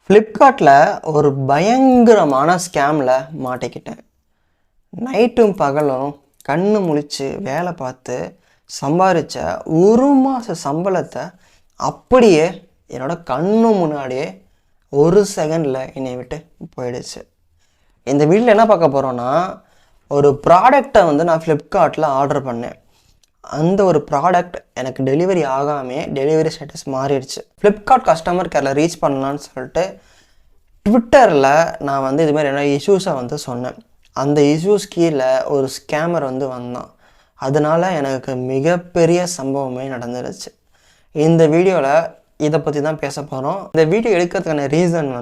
ஃப்ளிப்கார்ட்டில் ஒரு பயங்கரமான ஸ்கேமில் மாட்டிக்கிட்டேன். நைட்டும் பகலும் கண்ணு முழிச்சு வேலை பார்த்து சம்பாதிச்ச ஒரு மாத சம்பளத்தை அப்படியே என்னோட கண்ணு முன்னாடியே ஒரு செகண்டில் என்னை விட்டு போயிடுச்சு. இந்த வீட்டில் என்ன பார்க்க போகிறோன்னா, ஒரு ப்ராடக்டை நான் ஃப்ளிப்கார்ட்டில் ஆர்டர் பண்ணேன். அந்த ஒரு ப்ராடக்ட் எனக்கு டெலிவரி ஆகாமல் டெலிவரி ஸ்டேட்டஸ் மாறிடுச்சு. ஃப்ளிப்கார்ட் கஸ்டமர் கேரில் ரீச் பண்ணலான்னு சொல்லிட்டு ட்விட்டரில் நான் இதுமாதிரி என்ன இஷ்யூஸை சொன்னேன். அந்த இஷ்யூஸ் கீழே ஒரு ஸ்கேமர் வந்தான். அதனால் எனக்கு மிகப்பெரிய சம்பவமே நடந்துருச்சு. இந்த வீடியோவில் இதை பற்றி தான் பேச போகிறோம். இந்த வீடியோ எடுக்கிறதுக்கான ரீசன்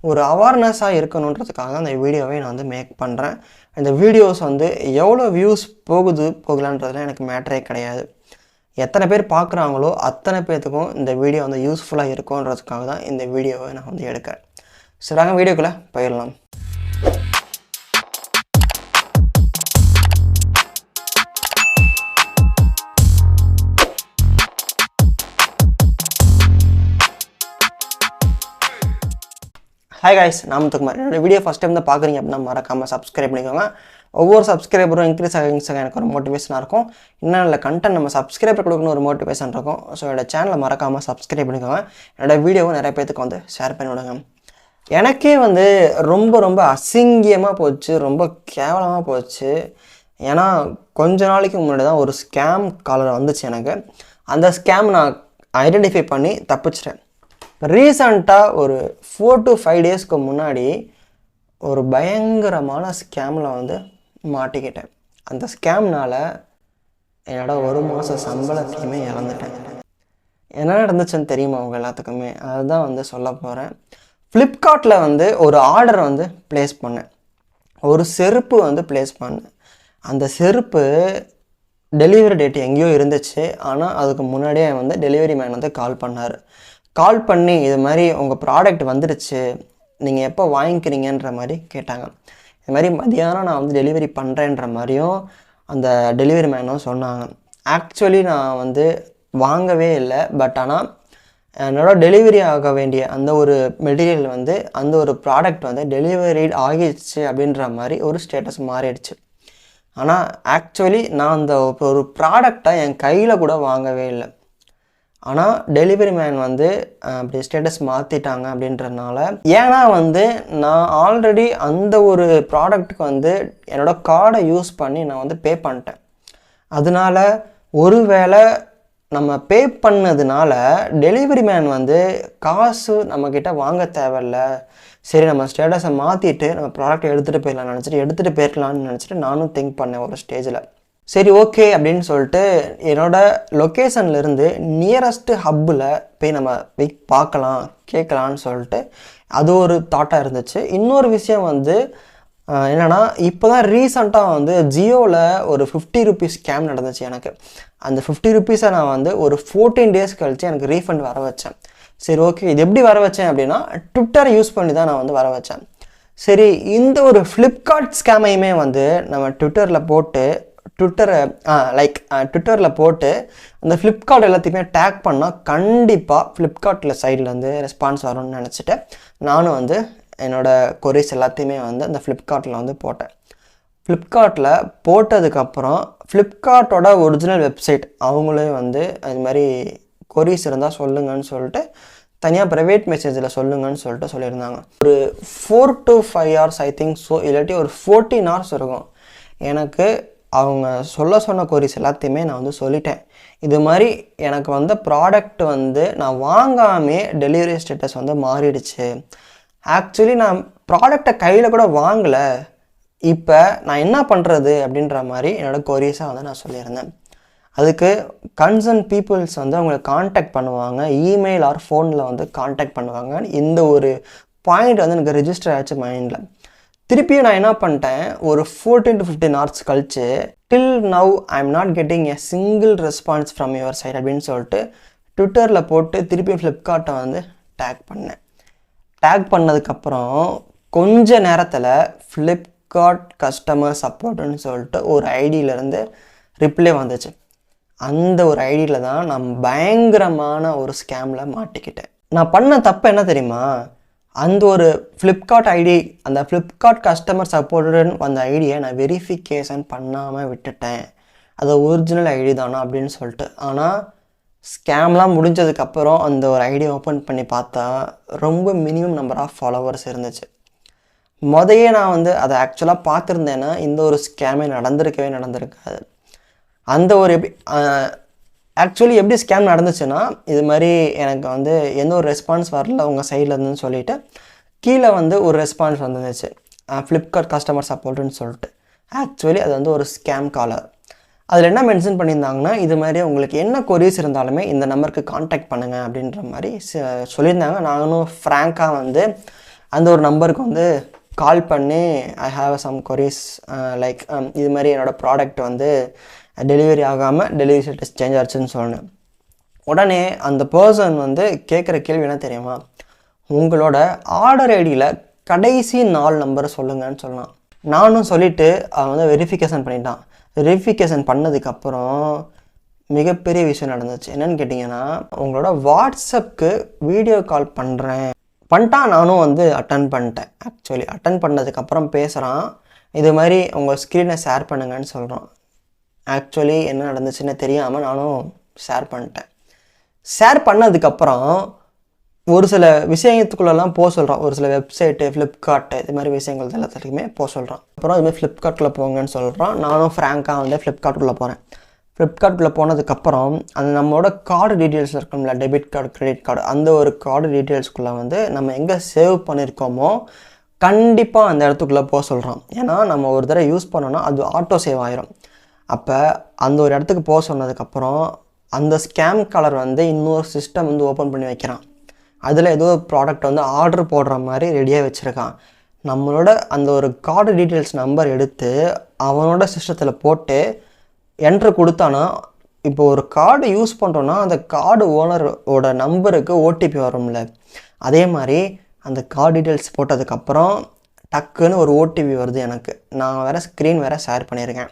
ஒரு அவேர்னஸாக இருக்கணுன்றதுக்காக அந்த வீடியோவை நான் மேக் பண்ணுறேன். இந்த வீடியோஸ் எவ்வளோ வியூஸ் போகலான்றதுலாம் எனக்கு மேட்டரே கிடையாது. எத்தனை பேர் பார்க்குறாங்களோ அத்தனை பேர்த்துக்கும் இந்த வீடியோ யூஸ்ஃபுல்லாக இருக்கும்ன்றதுக்காக தான் இந்த வீடியோவை நான் எடுக்கிறேன். சரிங்க, வீடியோக்குள்ளே போயிடலாம். ஹாய் காய்ஸ், நான் முத்துக்குமார். என்னோடய வீடியோ ஃபஸ்ட் டைம் தான் பார்க்குறீங்க அப்படின்னா மறக்காமல் சப்ஸ்கிரைப் பண்ணிக்கோங்க. ஒவ்வொரு சப்ஸ்கிரைபரும் இன்க்ரீஸ் ஆக எனக்கு ஒரு மோட்டிவேஷனாக இருக்கும். இன்னும் இல்லை கண்டென்ட் நம்ம சப்ஸ்கிரைபர் கொடுக்கணும் ஒரு மோட்டிவேஷன் இருக்கும். ஸோ என்னோட சேனலை மறக்காமல் சப்ஸ்கிரைப் பண்ணிக்கோங்க. என்னோடய வீடியோவும் நிறைய பேருக்கு ஷேர் பண்ணி விடுங்க. எனக்கே ரொம்ப ரொம்ப அசிங்கமாக போச்சு, ரொம்ப கேவலமாக போச்சு. ஏன்னா கொஞ்ச நாளைக்கு முன்னாடி தான் ஒரு ஸ்கேம் காலர் வந்துச்சு எனக்கு. அந்த ஸ்கேம் நான் ஐடென்டிஃபை பண்ணி தப்பிச்சிட்டேன். ரீசண்டாக ஒரு 4 to 5 டேஸ்க்கு முன்னாடி ஒரு பயங்கரமான ஸ்கேமில் மாட்டிக்கிட்டேன். அந்த ஸ்கேம்னால் என்னோட ஒரு மாத சம்பளத்தையுமே இழந்துட்டேன். என்ன நடந்துச்சுன்னு தெரியுமா அவங்க எல்லாத்துக்குமே? அதுதான் சொல்ல போகிறேன். ஃப்ளிப்கார்ட்டில் ஒரு ஆர்டர் ப்ளேஸ் பண்ணேன். ஒரு செருப்பு ப்ளேஸ் பண்ணேன். அந்த செருப்பு டெலிவரி டேட் எங்கேயோ இருந்துச்சு. ஆனால் அதுக்கு முன்னாடியே டெலிவரி மேன் கால் பண்ணி இது மாதிரி உங்கள் ப்ராடக்ட் வந்துடுச்சு, நீங்கள் எப்போ வாங்கிக்கிறீங்கன்ற மாதிரி கேட்டாங்க. இது மாதிரி மதியானம் நான் டெலிவரி பண்ணுறேன்ற மாதிரியும் அந்த டெலிவரி மேனும் சொன்னாங்க. ஆக்சுவலி நான் வாங்கவே இல்லை. பட் ஆனால் என்னோட டெலிவரி ஆக வேண்டிய அந்த ஒரு மெட்டீரியல் அந்த ஒரு ப்ராடக்ட் டெலிவரி ஆகிடுச்சு அப்படின்ற மாதிரி ஒரு ஸ்டேட்டஸ் மாறிடுச்சு. ஆனால் ஆக்சுவலி நான் அந்த ஒரு ப்ராடக்டை என் கையில் கூட வாங்கவே இல்லை. ஆனால் டெலிவரி மேன் அப்படி ஸ்டேட்டஸ் மாற்றிட்டாங்க அப்படின்றதுனால, ஏன்னா நான் ஆல்ரெடி அந்த ஒரு ப்ராடக்ட்டுக்கு என்னோடய கார்டை யூஸ் பண்ணி நான் பே பண்ணிட்டேன். அதனால ஒருவேளை நம்ம பே பண்ணதுனால டெலிவரி மேன் காசு நம்மக்கிட்ட வாங்க தேவையில்ல, சரி நம்ம ஸ்டேட்டஸை மாற்றிட்டு நம்ம ப்ராடக்டை எடுத்துகிட்டு போயிடலான்னு நினச்சிட்டு நானும் திங்க் பண்ணேன் ஒரு ஸ்டேஜில். சரி, ஓகே அப்படின்னு சொல்லிட்டு என்னோடய லொக்கேஷன்லேருந்து நியரஸ்ட்டு ஹப்பில் போய் நம்ம பார்க்கலாம் கேட்கலான்னு சொல்லிட்டு அது ஒரு தாட்டாக இருந்துச்சு. இன்னொரு விஷயம் என்னென்னா, இப்போ தான் ரீசண்டாக ஜியோவில் ஒரு 50 rupees ஸ்கேம் நடந்துச்சு எனக்கு. அந்த 50 rupeesஸை நான் ஒரு 14 days கழித்து எனக்கு ரீஃபண்ட் வர வச்சேன். சரி, ஓகே, இது எப்படி வர வச்சேன் அப்படின்னா ட்விட்டரை யூஸ் பண்ணி தான் நான் வர வச்சேன். சரி, இந்த ஒரு ஃப்ளிப்கார்ட் ஸ்கேமையுமே நம்ம ட்விட்டரில் போட்டு ட்விட்டரில் போட்டு அந்த ஃப்ளிப்கார்ட் எல்லாத்தையுமே டேக் பண்ணால் கண்டிப்பாக ஃப்ளிப்கார்ட்டில் சைட்லேருந்து ரெஸ்பான்ஸ் வரும்னு நினச்சிட்டு நானும் என்னோடய கொரிஸ் எல்லாத்தையுமே அந்த ஃப்ளிப்கார்ட்டில் போட்டேன். ஃப்ளிப்கார்ட்டில் போட்டதுக்கப்புறம் ஃப்ளிப்கார்ட்டோட ஒரிஜினல் வெப்சைட் அவங்களே அது மாதிரி கொரிஸ் இருந்தால் சொல்லுங்கன்னு சொல்லிட்டு தனியாக ப்ரைவேட் மெசேஜில் சொல்லுங்கன்னு சொல்லிட்டு சொல்லியிருந்தாங்க. ஒரு 4 to 5 hours I think so, இல்லாட்டி ஒரு 14 hours இருக்கும். எனக்கு அவங்க சொன்ன கொரிஸ் எல்லாத்தையுமே நான் சொல்லிட்டேன். இது மாதிரி எனக்கு ப்ராடக்ட் நான் வாங்காமே டெலிவரி ஸ்டேட்டஸ் மாறிடுச்சு. ஆக்சுவலி நான் ப்ராடக்டை கையில் கூட வாங்கலை, இப்போ நான் என்ன பண்ணுறது அப்படின்ற மாதிரி என்னோடய கொரிஸாக நான் சொல்லியிருந்தேன். அதுக்கு கன்சர்ன் பீப்புள்ஸ் அவங்களை காண்டாக்ட் பண்ணுவாங்க, இமெயில் ஆர் ஃபோனில் காண்டாக்ட் பண்ணுவாங்க. இந்த ஒரு பாயிண்ட் எனக்கு ரெஜிஸ்டர் ஆச்சு மைண்டில். திருப்பியும் நான் என்ன பண்ணிட்டேன், ஒரு 14 to 15 hours கழிச்சு till now I am not getting a single response from your side அப்படின்னு சொல்லிட்டு ட்விட்டரில் போட்டு திருப்பியும் ஃப்ளிப்கார்ட்டை டேக் பண்ணேன். டேக் பண்ணதுக்கப்புறம் கொஞ்ச நேரத்தில் ஃப்ளிப்கார்ட் கஸ்டமர் சப்போர்ட்டுன்னு சொல்லிட்டு ஒரு ஐடியிலேருந்து ரிப்ளை வந்துச்சு. அந்த ஒரு ஐடியில் தான் நான் பயங்கரமான ஒரு ஸ்கேமில் மாட்டிக்கிட்டேன். நான் பண்ண தப்பு என்ன தெரியுமா, அந்த ஒரு ஃப்ளிப்கார்ட் ஐடி, அந்த ஃப்ளிப்கார்ட் கஸ்டமர் சப்போர்ட்டுன்னு அந்த ஐடியை நான் வெரிஃபிகேஷன் பண்ணாமல் விட்டுட்டேன். அது ஒரிஜினல் ஐடி தானா அப்படின்னு சொல்லிட்டு. ஆனால் ஸ்கேம்லாம் முடிஞ்சதுக்கப்புறம் அந்த ஒரு ஐடியை ஓப்பன் பண்ணி பார்த்தா ரொம்ப மினிமம் நம்பர் ஆஃப் ஃபாலோவர்ஸ் இருந்துச்சு. முதையே நான் வந்து அதை ஆக்சுவலாக பார்த்துருந்தேன்னா இந்த ஒரு ஸ்கேமே நடந்திருக்காது. அந்த ஒரு ஆக்சுவலி எப்படி ஸ்கேம் நடந்துச்சுன்னா, இது மாதிரி எனக்கு வந்து எந்த ஒரு ரெஸ்பான்ஸ் வரல உங்கள் சைட்லேருந்துன்னு சொல்லிவிட்டு கீழே வந்து ஒரு ரெஸ்பான்ஸ் வந்துருந்துச்சு, ஃப்ளிப்கார்ட் கஸ்டமர் சப்போர்ட்டுன்னு சொல்லிட்டு. ஆக்சுவலி அது வந்து ஒரு ஸ்கேம் காலர். அதில் என்ன மென்ஷன் பண்ணியிருந்தாங்கன்னா, இது மாதிரி உங்களுக்கு என்ன கொரீஸ் இருந்தாலுமே இந்த நம்பருக்கு காண்டாக்ட் பண்ணுங்கள் அப்படின்ற மாதிரி சொல்லியிருந்தாங்க. நானும் ஃப்ராங்காக வந்து அந்த ஒரு நம்பருக்கு வந்து கால் பண்ணி I have some queries like இது மாதிரி என்னோடய ப்ராடக்ட் வந்து டெலிவரி ஆகாமல் டெலிவரி ஸ்டேட்டஸ் சேஞ்ச் ஆச்சுன்னு சொன்னேன். உடனே அந்த பர்சன் வந்து கேட்குற கேள்வி என்ன தெரியுமா, உங்களோட ஆர்டர் ஐடியில் கடைசி 4 நம்பரை சொல்லுங்கன்னு சொல்லலாம். நானும் சொல்லிவிட்டு அவன் வந்து வெரிஃபிகேஷன் பண்ணிட்டான். வெரிஃபிகேஷன் பண்ணதுக்கப்புறம் மிகப்பெரிய விஷயம் நடந்துச்சு. என்னென்னு கேட்டிங்கன்னா, உங்களோட வாட்ஸ்அப்புக்கு வீடியோ கால் பண்ணிட்டான். நானும் வந்து அட்டன் பண்ணிட்டேன். ஆக்சுவலி அட்டன் பண்ணதுக்கப்புறம் பேசுகிறான், இது மாதிரி உங்கள் ஸ்க்ரீனை ஷேர் பண்ணுங்கன்னு சொல்கிறான். ஆக்சுவலி என்ன நடந்துச்சுன்னு தெரியாமல் நானும் ஷேர் பண்ணிட்டேன். ஷேர் பண்ணதுக்கப்புறம் ஒரு சில விஷயத்துக்குள்ளெல்லாம் போக சொல்கிறான். ஒரு சில வெப்சைட்டு, ஃப்ளிப்கார்ட்டு இது மாதிரி விஷயங்கள் எல்லாத்துக்குமே போக சொல்கிறான். அப்புறம் இதுமாதிரி ஃப்ளிப்கார்ட்டில் போங்கன்னு சொல்கிறான். நானும் ஃப்ராங்காக வந்து ஃப்ளிப்கார்ட்டுக்குள்ளே போகிறேன். ஃப்ளிப்கார்ட்டுக்குள்ளே போனதுக்கப்புறம் அந்த நம்மளோட கார்டு டீட்டெயில்ஸ் இருக்கும்ல, டெபிட் கார்டு, கிரெடிட் கார்டு, அந்த ஒரு கார்டு டீட்டெயில்ஸ்குள்ளே வந்து நம்ம எங்கே சேவ் பண்ணியிருக்கோமோ கண்டிப்பாக அந்த இடத்துக்குள்ளே போக சொல்கிறான். ஏன்னா நம்ம ஒரு தடவை யூஸ் பண்ணோன்னா அது ஆட்டோ சேவ் ஆயிரும். அப்போ அந்த ஒரு இடத்துக்கு போக சொன்னதுக்கப்புறம் அந்த ஸ்கேம் காலர் வந்து இன்னொரு சிஸ்டம் வந்து ஓப்பன் பண்ணி வைக்கிறான். அதில் ஏதோ ஒரு ப்ராடக்ட் வந்து ஆர்டர் போடுற மாதிரி ரெடியாக வச்சுருக்கான். நம்மளோட அந்த ஒரு கார்டு டீட்டெயில்ஸ் நம்பர் எடுத்து அவனோட சிஸ்டத்தில் போட்டு என்ட்ரு கொடுத்தானா, இப்போ ஒரு கார்டு யூஸ் பண்ணுறோன்னா அந்த கார்டு ஓனரோட நம்பருக்கு ஓடிபி வரும்ல, அதே மாதிரி அந்த கார்டு டீட்டெயில்ஸ் போட்டதுக்கப்புறம் டக்குன்னு ஒரு ஓடிபி வருது எனக்கு. நான் வேறு ஸ்க்ரீன் வேறு ஷேர் பண்ணியிருக்கேன்.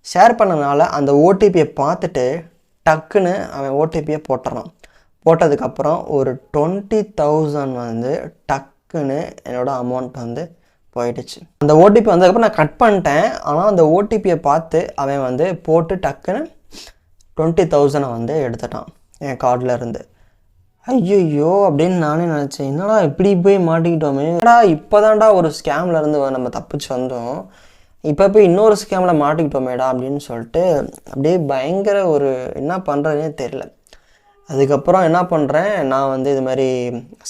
ஷேர் பண்ணனால அந்த ஓடிபியை பார்த்துட்டு டக்குன்னு அவன் ஓடிபியை போட்டுறான். போட்டதுக்கப்புறம் ஒரு 20,000 வந்து டக்குன்னு என்னோடய அமௌண்ட் வந்து போயிடுச்சு. அந்த ஓடிபி வந்ததுக்கப்புறம் நான் கட் பண்ணிட்டேன். ஆனால் அந்த ஓடிபியை பார்த்து அவன் வந்து போட்டு டக்குன்னு 20,000 வந்து எடுத்துட்டான் என் கார்டில் இருந்து. ஐயோ அப்படின்னு நானே நினச்சேன், என்னடா இப்படி போய் மாட்டிக்கிட்டோமே, என்னடா இப்போதான்டா ஒரு ஸ்கேம்லேருந்து நம்ம தப்பிச்சு வந்தோம், இப்போ போய் இன்னொரு ஸ்கேமில் மாட்டிக்கிட்டோமேடா அப்படின்னு சொல்லிட்டு அப்படியே பயங்கர ஒரு என்ன பண்ணுறதுனே தெரியல. அதுக்கப்புறம் என்ன பண்ணுறேன், நான் வந்து இது மாதிரி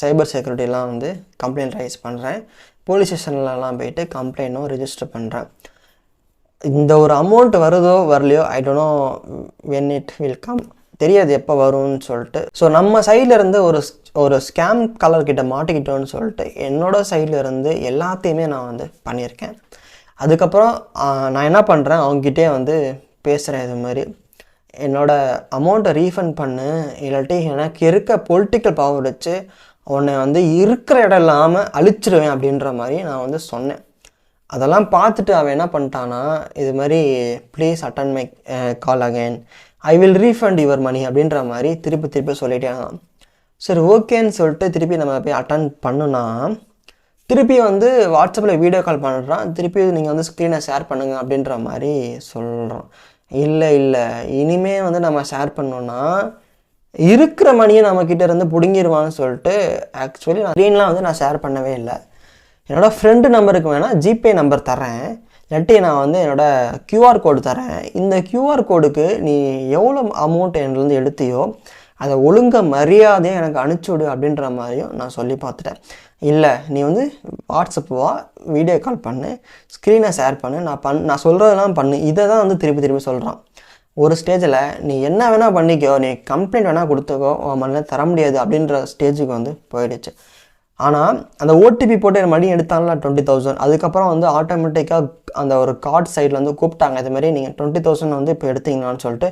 சைபர் செக்யூரிட்டிலாம் வந்து கம்ப்ளைண்ட் ரைஸ் பண்ணுறேன். போலீஸ் ஸ்டேஷன்லலாம் போயிட்டு கம்ப்ளைண்ட்டும் ரிஜிஸ்டர் பண்ணுறேன். இந்த ஒரு அமௌண்ட் வருதோ வரலையோ I don't know when it will come, தெரியாது எப்போ வரும்னு சொல்லிட்டு. ஸோ நம்ம சைட்லேருந்து ஒரு ஸ்கேம் கலர்கிட்ட மாட்டிக்கிட்டோன்னு சொல்லிட்டு என்னோடய சைட்லேருந்து எல்லாத்தையுமே நான் வந்து பண்ணியிருக்கேன். அதுக்கப்புறம் நான் என்ன பண்ணுறேன், அவங்ககிட்டே வந்து பேசுகிறேன், இது மாதிரி என்னோடய அமௌண்ட்டை ரீஃபண்ட் பண்ணு, இல்லாட்டி எனக்கு இருக்க பொலிட்டிக்கல் பவர் வச்சு உன்னை வந்து இருக்கிற இடம் இல்லாமல் அழிச்சிடுவேன் அப்படின்ற மாதிரி நான் வந்து சொன்னேன். அதெல்லாம் பார்த்துட்டு அவன் என்ன பண்ணிட்டான்னா, இது மாதிரி please attend my call again, I will refund your money அப்படின்ற மாதிரி திருப்பி சொல்லிட்டே தான். சரி ஓகேன்னு சொல்லிட்டு திருப்பி நம்ம போய் அட்டன் பண்ணுனா திருப்பி வந்து வாட்ஸ்அப்பில் வீடியோ கால் பண்ணுறான். திருப்பி நீங்கள் வந்து ஸ்க்ரீனை ஷேர் பண்ணுங்கள் அப்படின்ற மாதிரி சொல்கிறோம். இல்லை இனிமேல் வந்து நம்ம ஷேர் பண்ணோன்னா இருக்கிற மணியை நம்மக்கிட்ட இருந்து பிடுங்கிடுவான்னு சொல்லிட்டு ஆக்சுவலி நான் ஸ்க்ரீன்லாம் வந்து நான் ஷேர் பண்ணவே இல்லை. என்னோடய ஃப்ரெண்டு நம்பருக்கு வேணால் ஜிபே நம்பர் தரேன், இல்லாட்டி நான் வந்து என்னோடய கியூஆர் கோடு தரேன், இந்த கியூஆர் கோடுக்கு நீ எவ்வளோ அமௌண்ட் என்லேருந்து எடுத்தியோ அதை ஒழுங்காக மரியாதையாக எனக்கு அனுப்பிச்சுடு அப்படின்ற மாதிரியும் நான் சொல்லி பார்த்துட்டேன். இல்லை நீ வந்து வாட்ஸ்அப் வா, வீடியோ கால் பண்ணு, ஸ்க்ரீனை ஷேர் பண்ணு, நான் சொல்கிறதெல்லாம் பண்ணு, இதை தான் வந்து திருப்பி சொல்கிறான். ஒரு ஸ்டேஜில் நீ என்ன வேணால் பண்ணிக்கோ, நீ கம்ப்ளைண்ட் வேணால் கொடுத்துக்கோ, உன் மண்ணை தர முடியாது அப்படின்ற ஸ்டேஜுக்கு வந்து போயிடுச்சு. ஆனால் அந்த ஓடிபி போட்டு என் மணி எடுத்தாங்களா 20,000, அதுக்கப்புறம் வந்து ஆட்டோமேட்டிக்காக அந்த ஒரு கார்டு சைடில் வந்து கூப்பிட்டாங்க, இது மாதிரி நீங்கள் 20,000 வந்து இப்போ எடுத்தீங்களான்னு சொல்லிட்டு.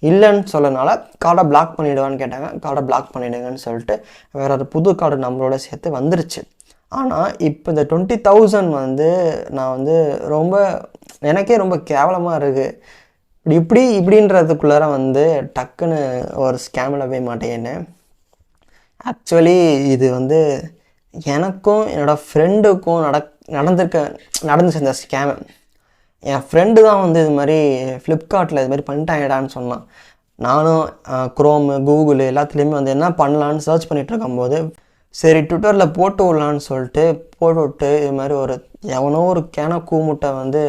இல்லைன்னு சொல்லனால கார்டை பிளாக் பண்ணிவிடுவான்னு கேட்டாங்க. கார்டை பிளாக் பண்ணிவிடுங்கன்னு சொல்லிட்டு வேறு ஒரு புது கார்டு நம்மளோட சேர்த்து வந்துருச்சு. ஆனால் இப்போ இந்த 20,000 வந்து நான் வந்து எனக்கே ரொம்ப கேவலமாக இருக்குது. இப்படின்றதுக்குள்ளார வந்து டக்குன்னு ஒரு ஸ்கேமில் போய் மாட்டேன்னு. ஆக்சுவலி இது வந்து எனக்கும் என்னோடய ஃப்ரெண்டுக்கும் நடந்துச்சு இந்த ஸ்கேமு. என் ஃப்ரெண்டு தான் வந்து இது மாதிரி ஃப்ளிப்கார்ட்டில் இது மாதிரி பண்ணிட்டாங்கடான்னு சொன்னான். நானும் குரோமு கூகுள் எல்லாத்துலேயுமே வந்து என்ன பண்ணலான்னு சர்ச் பண்ணிகிட்டு இருக்கும்போது சரி ட்விட்டரில் போட்டு விடலான்னு சொல்லிட்டு போட்டு விட்டு இது மாதிரி எவனோ ஒரு கேன கூமுட்டை வந்து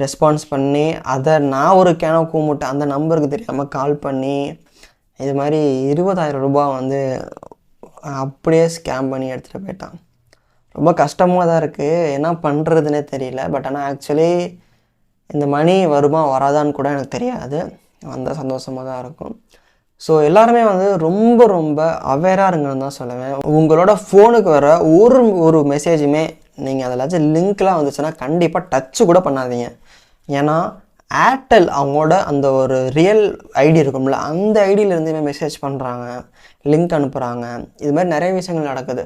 ரெஸ்பான்ஸ் பண்ணி அதை நான் ஒரு கேன கூமுட்டை அந்த நம்பருக்கு தெரியாமல் கால் பண்ணி இது மாதிரி 20,000 ரூபாய் வந்து அப்படியே ஸ்கேம் பண்ணி எடுத்துகிட்டு போயிட்டான். ரொம்ப கஷ்டமாக தான் இருக்குது, என்ன பண்ணுறதுனே தெரியல. பட் ஆனால் ஆக்சுவலி இந்த மணி வருமா வராதான்னு கூட எனக்கு தெரியாது, அந்த சந்தோஷமாக தான் இருக்கும். ஸோ எல்லாருமே வந்து ரொம்ப ரொம்ப அவேராக இருங்கன்னு தான் சொல்லுவேன். உங்களோட ஃபோனுக்கு வர ஒரு மெசேஜுமே நீங்கள் அதில் லிங்க்லாம் வந்துச்சுன்னா கண்டிப்பாக டச்சு கூட பண்ணாதீங்க. ஏன்னா ஏர்டெல் அவங்களோட அந்த ஒரு ரியல் ஐடி இருக்கும்ல, அந்த ஐடியிலேருந்துமே மெசேஜ் பண்ணுறாங்க, லிங்க் அனுப்புகிறாங்க, இது மாதிரி நிறைய விஷயங்கள் நடக்குது.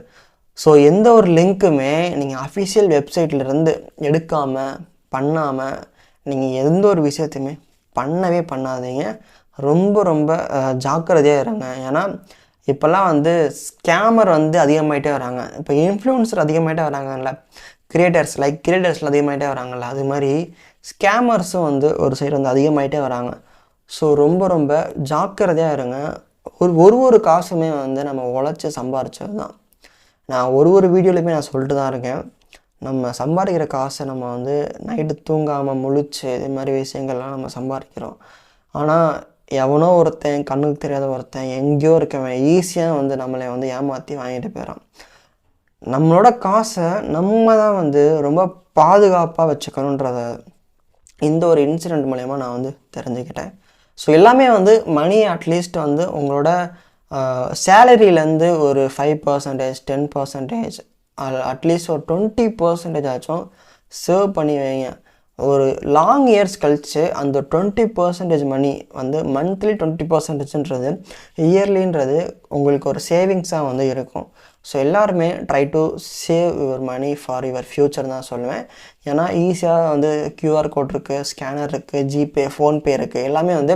ஸோ எந்த ஒரு லிங்க்குமே நீங்கள் அஃபிஷியல் வெப்சைட்லேருந்து எடுக்காமல் பண்ணாமல் நீங்கள் எந்த ஒரு விஷயத்தையுமே பண்ணவே பண்ணாதீங்க. ரொம்ப ரொம்ப ஜாக்கிரதையாக இருங்க. ஏன்னா இப்போல்லாம் வந்து ஸ்கேமர் வந்து அதிகமாகிட்டே வராங்க. இப்போ இன்ஃப்ளூயன்சர் அதிகமாகிட்டே வராங்கல்ல, கிரியேட்டர்ஸில் அதிகமாகிட்டே வராங்கல்ல, அது மாதிரி ஸ்கேமர்ஸும் வந்து ஒரு சைடு வந்து அதிகமாகிட்டே வராங்க. ஸோ ரொம்ப ரொம்ப ஜாக்கிரதையாக இருங்க. ஒரு காசுமே வந்து நம்ம உழைச்சி சம்பாரிச்சது தான். நான் ஒரு வீடியோலையுமே நான் சொல்லிட்டு தான் இருக்கேன், நம்ம சம்பாதிக்கிற காசை நம்ம வந்து நைட்டு தூங்காமல் முழிச்சு இது மாதிரி விஷயங்கள்லாம் நம்ம சம்பாதிக்கிறோம். ஆனால் எவனோ ஒருத்தன் கண்ணுக்கு தெரியாத ஒருத்தன் எங்கேயோ இருக்கவன் ஈஸியாக வந்து நம்மளை வந்து ஏமாற்றி வாங்கிட்டு போயிடறான். நம்மளோட காசை நம்ம தான் வந்து ரொம்ப பாதுகாப்பாக வச்சுக்கணுன்றத இந்த ஒரு இன்சிடெண்ட் மூலயமா நான் வந்து தெரிஞ்சுக்கிட்டேன். ஸோ எல்லாமே வந்து மணி அட்லீஸ்ட் வந்து உங்களோட சேலரியிலேருந்து ஒரு 5%, 10%, அட்லீஸ்ட் ஒரு 20% ஆச்சும் சேவ் பண்ணி வைங்க. ஒரு லாங் இயர்ஸ் கழித்து அந்த 20% மணி வந்து மந்த்லி 20%ன்றது இயர்லின்றது உங்களுக்கு ஒரு சேவிங்ஸாக வந்து இருக்கும். ஸோ எல்லாருமே try to save your money for your future தான் சொல்லுவேன். ஏன்னா ஈஸியாக வந்து QR கோட் இருக்குது, ஸ்கேனர் இருக்குது, ஜிபே, ஃபோன்பே இருக்குது, எல்லாமே வந்து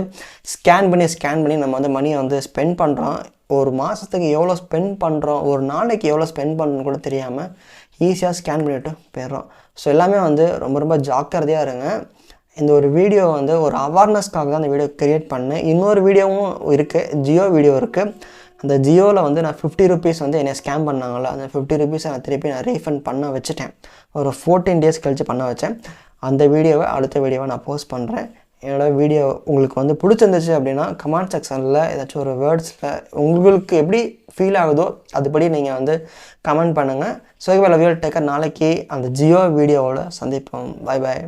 ஸ்கேன் பண்ணி நம்ம வந்து மணியை வந்து ஸ்பெண்ட் பண்ணுறோம். ஒரு மாதத்துக்கு எவ்வளோ ஸ்பெண்ட் பண்ணுறோம், ஒரு நாளைக்கு எவ்வளோ ஸ்பெண்ட் பண்ணுறோன்னு கூட தெரியாமல் ஈஸியாக ஸ்கேன் பண்ணிவிட்டு போயிடுறோம். ஸோ எல்லாமே வந்து ரொம்ப ரொம்ப ஜாக்கிரதையாக இருங்க. இந்த ஒரு வீடியோ வந்து ஒரு அவேர்னஸ்க்காக தான் இந்த வீடியோ க்ரியேட் பண்ணேன். இன்னொரு வீடியோவும் இருக்குது, ஜியோ வீடியோ இருக்குது. அந்த ஜியோவில் வந்து நான் 50 rupees வந்து என்னை ஸ்கேம் பண்ணாங்களோ, அந்த 50 rupees நான் திருப்பி ரீஃபண்ட் பண்ண வச்சுட்டேன். ஒரு 14 days கழித்து பண்ண வச்சேன். அந்த வீடியோவை அடுத்த வீடியோவை நான் போஸ்ட் பண்ணுறேன். என்னோடய வீடியோ உங்களுக்கு வந்து பிடிச்சிருந்துச்சு அப்படின்னா கமெண்ட் செக்ஷனில் ஏதாச்சும் ஒரு வேர்ட்ஸில் உங்களுக்கு எப்படி ஃபீல் ஆகுதோ அதுபடி நீங்கள் வந்து கமெண்ட் பண்ணுங்கள். So love you taker. நாளைக்கு அந்த ஜியோ வீடியோவோட சந்திப்போம். Bye bye.